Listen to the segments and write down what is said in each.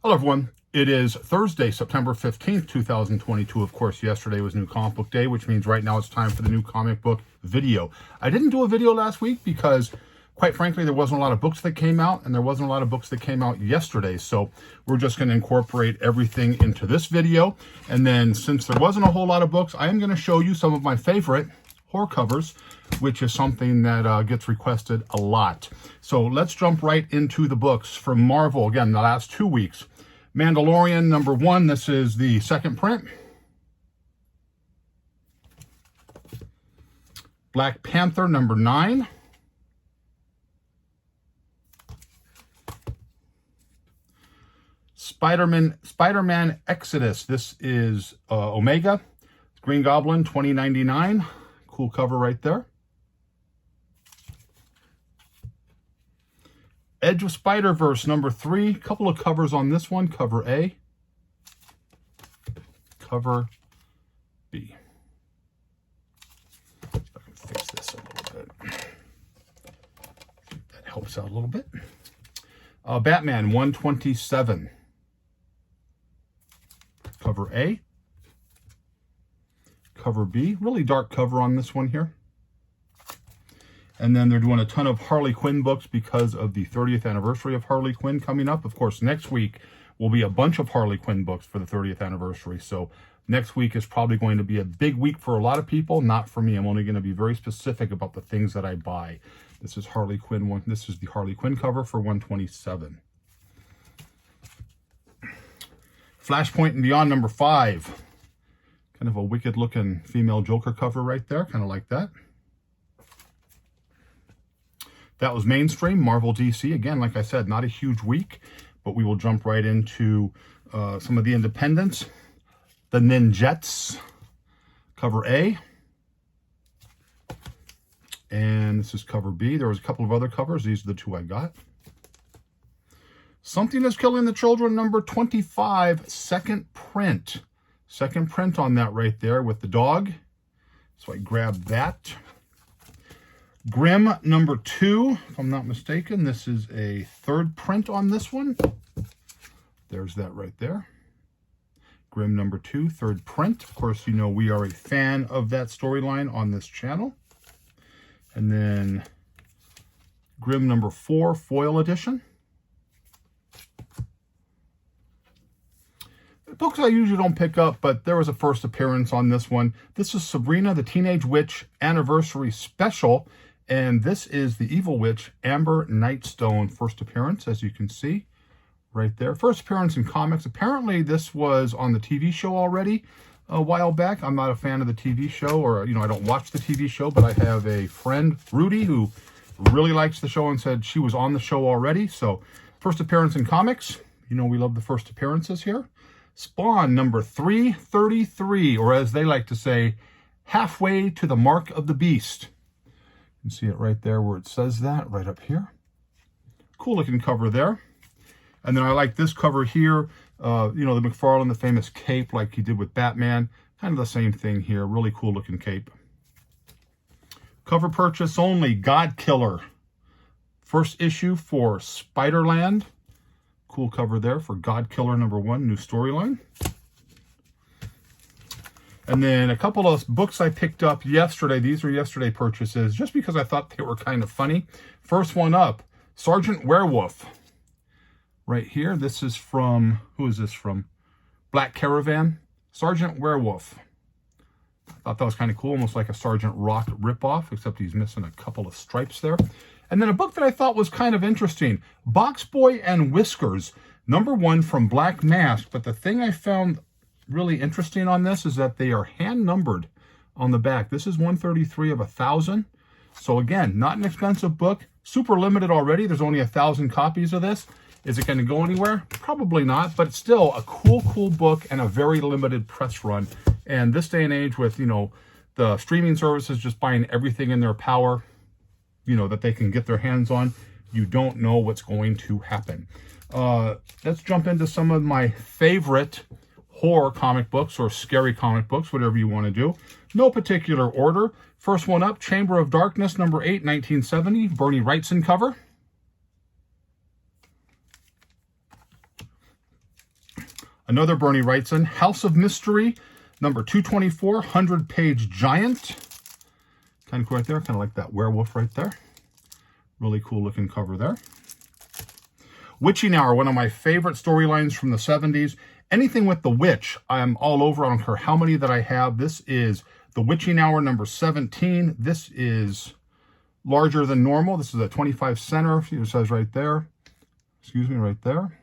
Hello, everyone. It is Thursday, September 15th, 2022. Of course, yesterday was New Comic Book Day, which means right now it's time for the new comic book video. I didn't do a video last week because, quite frankly, there wasn't a lot of books that came out, and there wasn't a lot of books that came out yesterday. So we're just going to incorporate everything into this video. And then, since there wasn't a whole lot of books, I am going to show you some of my favorite horror covers, which is something that gets requested a lot. So let's jump right into the books from Marvel. Again, the last 2 weeks. Mandalorian #1, this is the second print. Black Panther #9. Spider-Man Exodus, this is Omega. Green Goblin 2099. Cool cover right there. Edge of Spider-Verse #3. Couple of covers on this one. Cover A. Cover B. If I can fix this a little bit. That helps out a little bit. Batman 127. Cover A. Cover B. Really dark cover on this one here. And then they're doing a ton of Harley Quinn books because of the 30th anniversary of Harley Quinn coming up. Of course, next week will be a bunch of Harley Quinn books for the 30th anniversary. So next week is probably going to be a big week for a lot of people, not for me. I'm only going to be very specific about the things that I buy. This is Harley Quinn one. This is the Harley Quinn cover for 127. Flashpoint and Beyond #5. Kind of a wicked looking female Joker cover right there. Kind of like that. That was mainstream, Marvel DC. Again, like I said, not a huge week, but we will jump right into some of the independents. The Ninjets, cover A. And this is cover B. There was a couple of other covers. These are the two I got. Something is Killing the Children #25, second print. Second print on that right there with the dog. So I grabbed that. Grimm #2, if I'm not mistaken. This is a third print on this one. There's that right there. Grimm #2, third print. Of course, you know we are a fan of that storyline on this channel. And then Grimm #4, foil edition. Books I usually don't pick up, but there was a first appearance on this one. This is Sabrina the Teenage Witch Anniversary Special. And this is the Evil Witch, Amber Nightstone, first appearance, as you can see right there. First appearance in comics. Apparently, this was on the TV show already a while back. I'm not a fan of the TV show, or, I don't watch the TV show, but I have a friend, Rudy, who really likes the show and said she was on the show already. So, first appearance in comics. We love the first appearances here. Spawn #333, or as they like to say, halfway to the mark of the beast. You can see it right there where it says that, right up here. Cool looking cover there. And then I like this cover here. The McFarlane, the famous cape like he did with Batman. Kind of the same thing here. Really cool looking cape. Cover purchase only, God Killer. First issue for Spider-Land. Cool cover there for God Killer #1, new storyline. And then a couple of books I picked up yesterday. These were yesterday purchases just because I thought they were kind of funny. First one up, Sergeant Werewolf. Right here. This is from, who is this from? Black Caravan. Sergeant Werewolf. I thought that was kind of cool, almost like a Sergeant Rock ripoff, except he's missing a couple of stripes there. And then a book that I thought was kind of interesting, Box Boy and Whiskers, #1 from Black Mask. But the thing I found really interesting on this is that they are hand numbered on the back. This is 133 of 1,000. So again, not an expensive book, super limited already. There's only 1,000 copies of this. Is it going to go anywhere? Probably not, but it's still a cool book and a very limited press run. And this day and age with, the streaming services just buying everything in their power, that they can get their hands on, you don't know what's going to happen. Let's jump into some of my favorite horror comic books or scary comic books, whatever you want to do. No particular order. First one up, Chamber of Darkness, #8, 1970, Bernie Wrightson cover. Another Bernie Wrightson, House of Mystery, number 224, 100-page giant. Kind of cool right there, kind of like that werewolf right there. Really cool looking cover there. Witching Hour, one of my favorite storylines from the 70s. Anything with the witch, I'm all over. I don't care how many that I have. This is the Witching Hour number 17. This is larger than normal. This is a 25 center. It says right there. Excuse me, right there.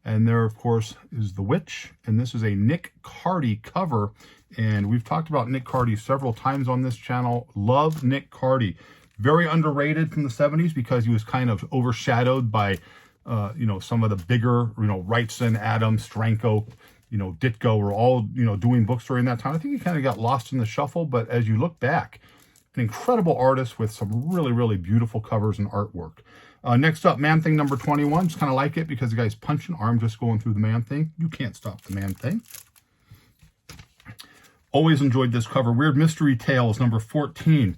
And there, of course, is the witch. And this is a Nick Cardy cover. And we've talked about Nick Cardy several times on this channel. Love Nick Cardy. Very underrated from the 70s because he was kind of overshadowed by, some of the bigger, Wrightson, Adams, Stranko, Ditko were all, doing books during that time. I think he kind of got lost in the shuffle. But as you look back, an incredible artist with some really, really beautiful covers and artwork. Next up, Man Thing number 21. Just kind of like it because the guy's punching, arm just going through the Man Thing. You can't stop the Man Thing. Always enjoyed this cover. Weird Mystery Tales number 14.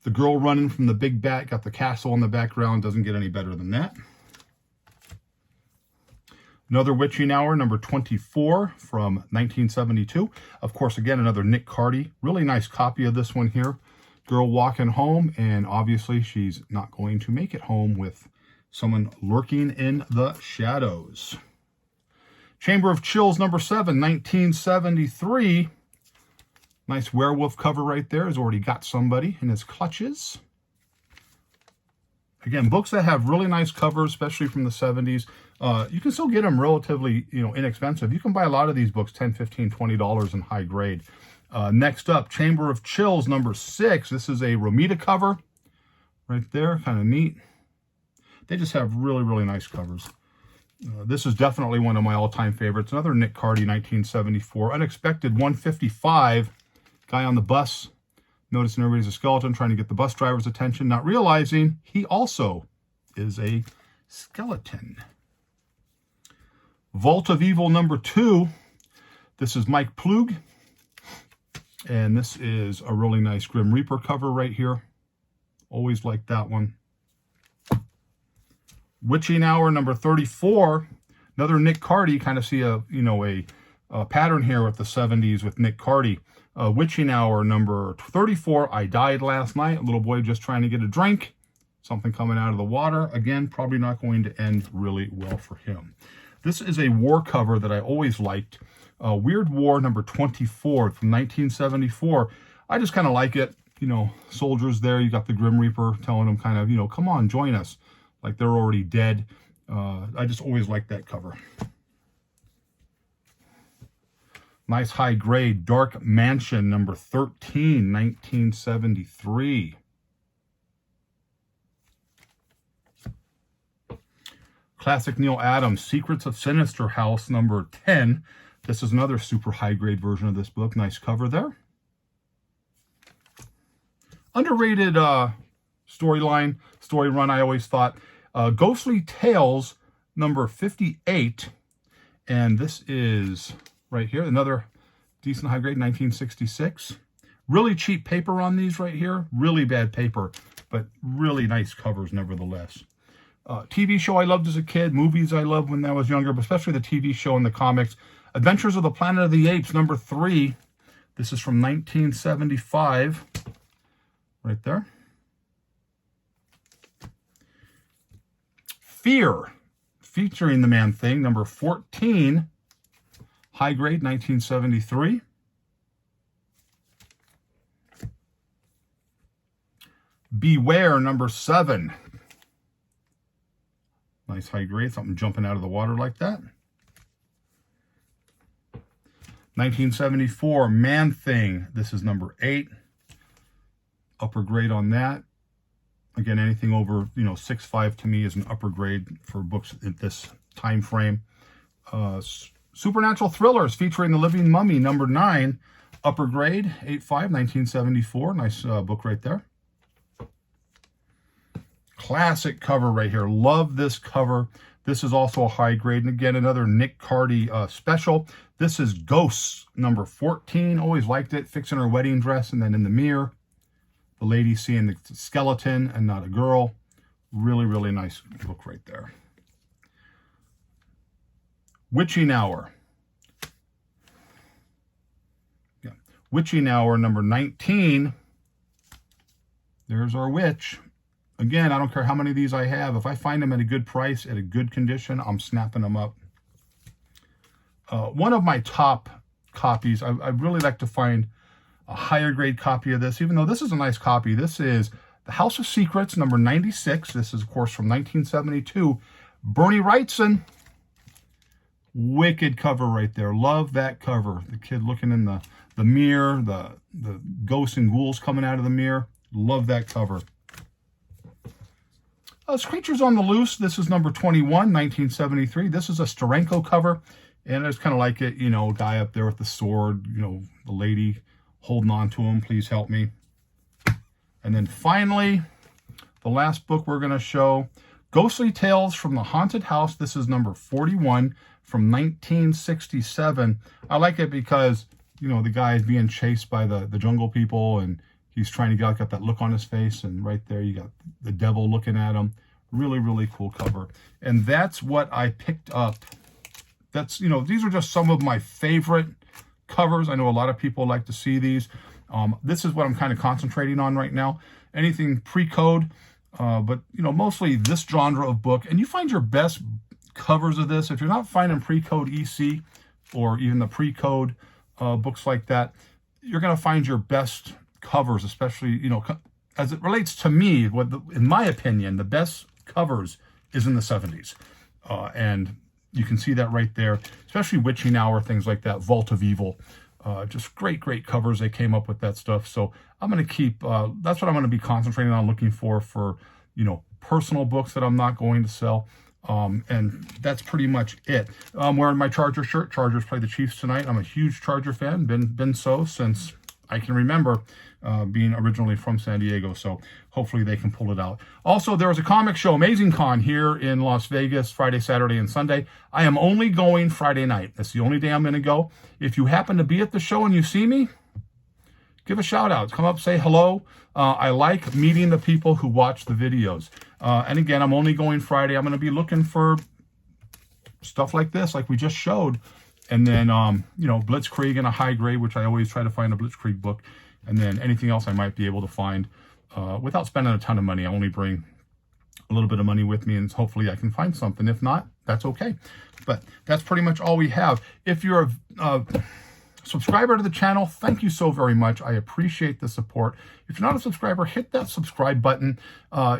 The girl running from the big bat, got the castle in the background. Doesn't get any better than that. Another Witching Hour, number 24 from 1972. Of course, again, another Nick Cardy. Really nice copy of this one here. Girl walking home, and obviously she's not going to make it home with someone lurking in the shadows. Chamber of Chills, number 7, 1973. Nice werewolf cover right there. Has already got somebody in his clutches. Again, books that have really nice covers, especially from the 70s. You can still get them relatively, inexpensive. You can buy a lot of these books, $10, $15, $20 in high grade. Next up, Chamber of Chills, number 6. This is a Romita cover right there. Kind of neat. They just have really, really nice covers. This is definitely one of my all-time favorites. Another Nick Cardy, 1974. Unexpected 155. Guy on the bus, noticing everybody's a skeleton, trying to get the bus driver's attention, not realizing he also is a skeleton. Vault of Evil number 2. This is Mike Plug. And this is a really nice Grim Reaper cover right here. Always like that one. Witching Hour number 34. Another Nick Cardy. Kind of see a pattern here with the 70s with Nick Cardy. Witching Hour number 34. I died last night. A little boy just trying to get a drink. Something coming out of the water. Again, probably not going to end really well for him. This is a war cover that I always liked. Weird War number 24 from 1974. I just kind of like it. Soldiers there. You got the Grim Reaper telling them kind of, come on, join us. Like they're already dead. I just always like that cover. Nice high grade Dark Mansion number 13, 1973. Classic Neal Adams, Secrets of Sinister House number 10. This is another super high grade version of this book. Nice cover there. Underrated story run, I always thought. Ghostly Tales number 58. And this is right here, another decent high grade, 1966. Really cheap paper on these right here. Really bad paper, but really nice covers nevertheless. TV show I loved as a kid. Movies I loved when I was younger, but especially the TV show and the comics. Adventures of the Planet of the Apes, number 3. This is from 1975. Right there. Fear, featuring the Man Thing, number 14. High grade, 1973. Beware, number 7. Nice high grade, something jumping out of the water like that. 1974, Man Thing. This is number 8. Upper grade on that. Again, anything over 6.5 to me is an upper grade for books at this time frame. Supernatural Thrillers featuring the Living Mummy, number 9. Upper grade, 8.5, 1974. Nice book right there. Classic cover right here. Love this cover. This is also a high grade. And again, another Nick Cardy special. This is Ghosts, number 14. Always liked it. Fixing her wedding dress and then in the mirror, the lady seeing the skeleton and not a girl. Really, really nice book right there. Witching Hour. Witching Hour number 19. There's our witch. Again, I don't care how many of these I have. If I find them at a good price, at a good condition, I'm snapping them up. One of my top copies, I really like to find a higher grade copy of this, even though this is a nice copy. This is The House of Secrets, number 96. This is, of course, from 1972. Bernie Wrightson. Wicked cover right there. Love that cover. The kid looking in the mirror, the ghosts and ghouls coming out of the mirror. Love that cover. Creatures on the Loose. This is number 21, 1973. This is a Steranko cover. And it's kind of like it, you know, a guy up there with the sword, you know, the lady holding on to him. Please help me. And then finally, the last book we're going to show, Ghostly Tales from the Haunted House. This is number 41 from 1967. I like it because, you know, the guy is being chased by the jungle people, and he's trying to get that look on his face, and right there you got the devil looking at him. Really, really cool cover. And that's what I picked up. That's, you know, these are just some of my favorite covers. I know a lot of people like to see these. This is what I'm kind of concentrating on right now. Anything pre-code, but, you know, mostly this genre of book. And you find your best covers of this. If you're not finding pre-code EC or even the pre-code books like that, you're going to find your best covers, especially, you know, as it relates to me, in my opinion, the best covers is in the 70s. And you can see that right there, especially Witching Hour, things like that, Vault of Evil. Just great covers. They came up with that stuff. So I'm going to keep, that's what I'm going to be concentrating on, looking for, you know, personal books that I'm not going to sell. And that's pretty much it. I'm wearing my Charger shirt. Chargers play the Chiefs tonight. I'm a huge Charger fan, been so since I can remember, being originally from San Diego. So hopefully they can pull it out. Also, there was a comic show, Amazing Con, here in Las Vegas, Friday, Saturday, and Sunday. I am only going Friday night. That's the only day I'm going to go. If you happen to be at the show and you see me, give a shout out. Come up, say hello. I like meeting the people who watch the videos. And again, I'm only going Friday. I'm going to be looking for stuff like this, like we just showed. And then, you know, Blitzkrieg in a high grade, which I always try to find a Blitzkrieg book. And then anything else I might be able to find without spending a ton of money. I only bring a little bit of money with me, and hopefully I can find something. If not, that's okay. But that's pretty much all we have. If you're a subscriber to the channel, thank you so very much. I appreciate the support. If you're not a subscriber, hit that subscribe button.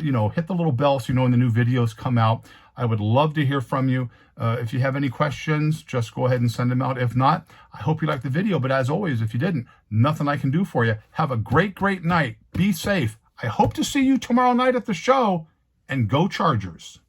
You know, hit the little bell so you know when the new videos come out. I would love to hear from you. If you have any questions, just go ahead and send them out. If not, I hope you liked the video. But as always, if you didn't, nothing I can do for you. Have a great night. Be safe. I hope to see you tomorrow night at the show. And go Chargers.